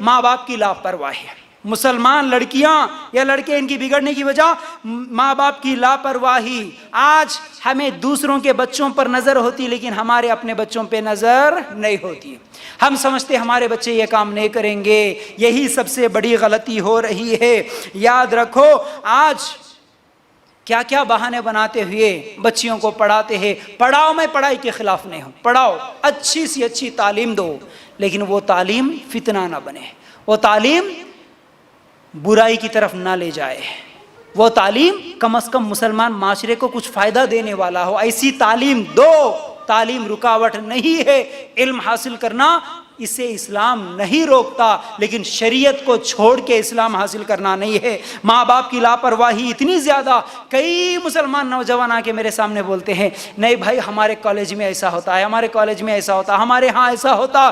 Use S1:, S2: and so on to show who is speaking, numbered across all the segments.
S1: माँ बाप की लापरवाही है। मुसलमान लड़कियां या लड़के, इनकी बिगड़ने की वजह माँ बाप की लापरवाही। आज हमें दूसरों के बच्चों पर नजर होती, लेकिन हमारे अपने बच्चों पे नजर नहीं होती। हम समझते हमारे बच्चे ये काम नहीं करेंगे, यही सबसे बड़ी गलती हो रही है। याद रखो, आज क्या क्या बहाने बनाते हुए बच्चियों को पढ़ाते हैं। पढ़ाओ, मैं पढ़ाई के खिलाफ नहीं हूँ, पढ़ाओ, अच्छी सी अच्छी तालीम दो, लेकिन वो तालीम फितना ना बने, वो तालीम बुराई की तरफ ना ले जाए, वो तालीम कम से कम मुसलमान माशरे को कुछ फायदा देने वाला हो, ऐसी तालीम दो। तालीम रुकावट नहीं है, इल्म हासिल करना इसे इस्लाम नहीं रोकता, लेकिन शरीयत को छोड़ के इस्लाम हासिल करना नहीं है। माँ बाप की लापरवाही इतनी ज़्यादा, कई मुसलमान नौजवान आके मेरे सामने बोलते हैं, नहीं भाई हमारे कॉलेज में ऐसा होता है, हमारे कॉलेज में ऐसा होता, हमारे यहाँ ऐसा होता।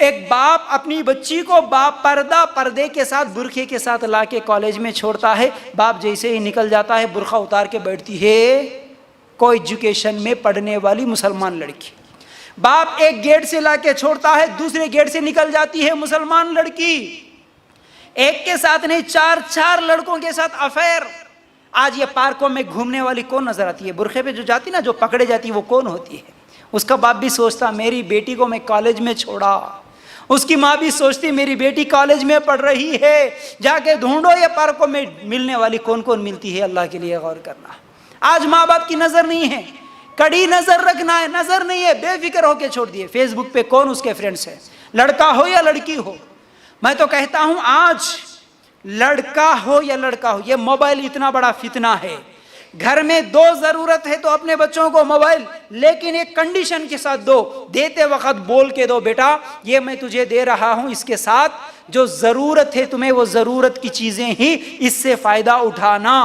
S1: एक बाप अपनी बच्ची को पर्दे के साथ, बुरखे के साथ ला के कॉलेज में छोड़ता है, बाप जैसे ही निकल जाता है बुरखा उतार के बैठती है कोई एजुकेशन में पढ़ने वाली मुसलमान लड़की। बाप एक गेट से लाके छोड़ता है, दूसरे गेट से निकल जाती है मुसलमान लड़की। एक के साथ नहीं, चार चार लड़कों के साथ अफेयर। आज ये पार्कों में घूमने वाली कौन नजर आती है? बुरखे पे जो जाती ना, जो पकड़े जाती है, वो कौन होती है? उसका बाप भी सोचता मेरी बेटी को मैं कॉलेज में छोड़ा, उसकी माँ भी सोचती मेरी बेटी कॉलेज में पढ़ रही है। जाके ढूंढो ये पार्कों में मिलने वाली कौन कौन मिलती है, अल्लाह के लिए गौर करना। आज माँ बाप की नजर नहीं है, कड़ी नजर रखना है, नजर नहीं है, बेफिक्र होके छोड़ दिए। फेसबुक पे कौन उसके फ्रेंड्स है, लड़का हो या लड़की हो। मैं तो कहता हूं आज लड़का हो या लड़का हो, ये मोबाइल इतना बड़ा फितना है। घर में दो जरूरत है तो अपने बच्चों को मोबाइल, लेकिन एक कंडीशन के साथ दो। देते वक्त बोल के दो, बेटा ये मैं तुझे दे रहा हूं, इसके साथ जो जरूरत है तुम्हें, वो जरूरत की चीजें ही इससे फायदा उठाना।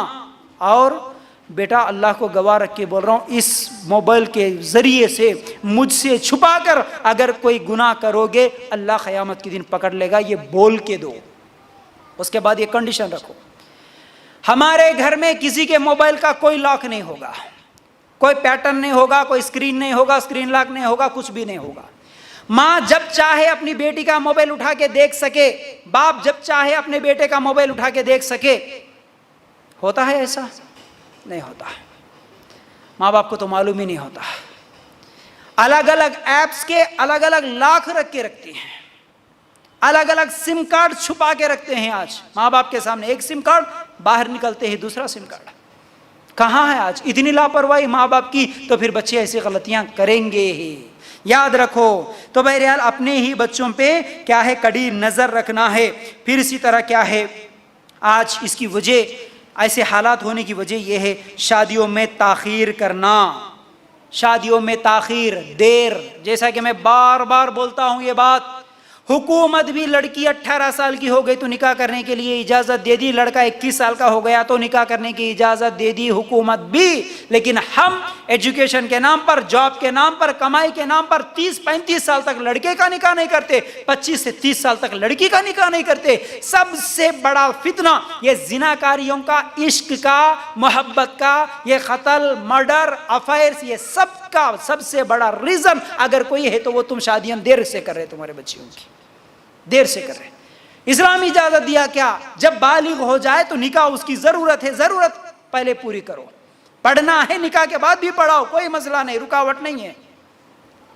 S1: और बेटा अल्लाह को गवाह रख के बोल रहा हूं, इस मोबाइल के जरिए से मुझसे छुपा कर अगर कोई गुनाह करोगे, अल्लाह क़यामत के दिन पकड़ लेगा। ये बोल के दो। उसके बाद ये कंडीशन रखो, हमारे घर में किसी के मोबाइल का कोई लॉक नहीं होगा, कोई पैटर्न नहीं होगा, कोई स्क्रीन नहीं होगा, स्क्रीन लॉक नहीं होगा, कुछ भी नहीं होगा। माँ जब चाहे अपनी बेटी का मोबाइल उठा के देख सके, बाप जब चाहे अपने बेटे का मोबाइल उठा के देख सके। होता है ऐसा? नहीं होता। माँ बाप को तो मालूम ही नहीं होता। अलग अलग ऐप्स के अलग अलग लॉक रख के रखती हैं, अलग अलग सिम कार्ड छुपा के रखते हैं। आज माँ बाप के सामने एक सिम कार्ड, बाहर निकलते ही दूसरा सिम कार्ड। कहाँ है आज इतनी लापरवाही माँ बाप की? तो फिर बच्चे ऐसी गलतियां करेंगे ही, याद रखो। तो बहरहाल अपने ही बच्चों पे क्या है, कड़ी नजर रखना है। फिर इसी तरह क्या है, आज इसकी वजह, ऐसे हालात होने की वजह यह है, शादियों में ताखीर करना, शादियों में ताखीर, देर। जैसा कि मैं बार बार बोलता हूं ये बात, हुकूमत भी लड़की 18 साल की हो गई तो निकाह करने के लिए इजाज़त दे दी, लड़का 21 साल का हो गया तो निकाह करने की इजाज़त दे दी हुकूमत भी। लेकिन हम एजुकेशन के नाम पर, जॉब के नाम पर, कमाई के नाम पर 30-35 साल तक लड़के का निकाह नहीं करते, 25 से 30 साल तक लड़की का निकाह नहीं करते। सबसे बड़ा फितना ये जिनाकारियों का, इश्क का, मोहब्बत का, ये कत्ल, मर्डर, अफेयर्स, ये सब का सबसे बड़ा रीजन अगर कोई है तो वो तुम शादियां देर से कर रहे, तुम्हारे बच्चियों की देर से कर रहे। इस्लाम इजाजत दिया क्या, जब बालिग हो जाए तो निकाह उसकी जरूरत है, जरूरत पहले पूरी करो। पढ़ना है निकाह के बाद भी पढ़ाओ, कोई मसला नहीं, रुकावट नहीं है।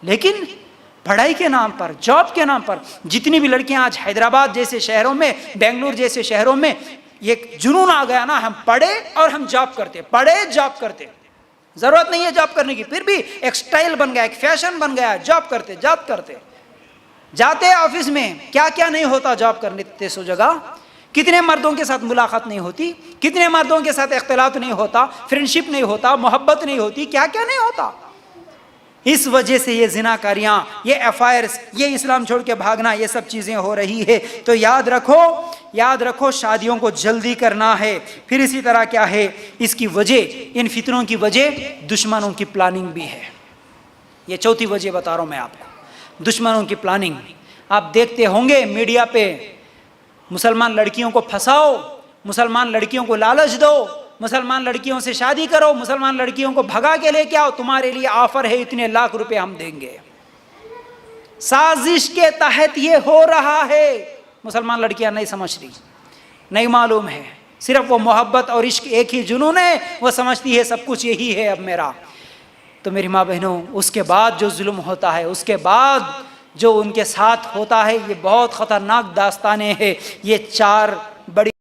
S1: लेकिन पढ़ाई के नाम पर, जॉब के नाम पर जितनी भी लड़कियां आज हैदराबाद जैसे शहरों में, बेंगलुरु जैसे शहरों में ये जुनून आ गया ना, हम पढ़े और हम जॉब करते, पढ़े जॉब करते। जरूरत नहीं है जॉब करने की, फिर भी एक स्टाइल बन गया, एक फैशन बन गया, जॉब करते, जॉब करते। जाते ऑफिस में क्या क्या नहीं होता जॉब करने सो जगह, कितने मर्दों के साथ मुलाकात नहीं होती, कितने मर्दों के साथ इख्तिलात नहीं होता, फ्रेंडशिप नहीं होता, मोहब्बत नहीं होती, क्या क्या नहीं होता। इस वजह से ये जिनाकारियां, ये अफेयर्स, ये इस्लाम छोड़ के भागना, ये सब चीजें हो रही है। तो याद रखो, याद रखो, शादियों को जल्दी करना है। फिर इसी तरह क्या है, इसकी वजह, इन फितनों की वजह दुश्मनों की प्लानिंग भी है। ये चौथी वजह बता रहा हूं मैं आपको, दुश्मनों की प्लानिंग। आप देखते होंगे मीडिया पे, मुसलमान लड़कियों को फंसाओ, मुसलमान लड़कियों को लालच दो, मुसलमान लड़कियों से शादी करो, मुसलमान लड़कियों को भगा के लेके आओ, तुम्हारे लिए ऑफर है, इतने लाख रुपए हम देंगे। साजिश के तहत ये हो रहा है। मुसलमान लड़कियां नहीं समझ रही, नहीं मालूम है, सिर्फ वो मोहब्बत और इश्क एक ही जुनून है, वो समझती है सब कुछ यही है अब मेरा। तो मेरी माँ बहनों, उसके बाद जो जुल्म होता है, उसके बाद जो उनके साथ होता है, ये बहुत ख़तरनाक दास्तानें हैं। ये 4 बड़ी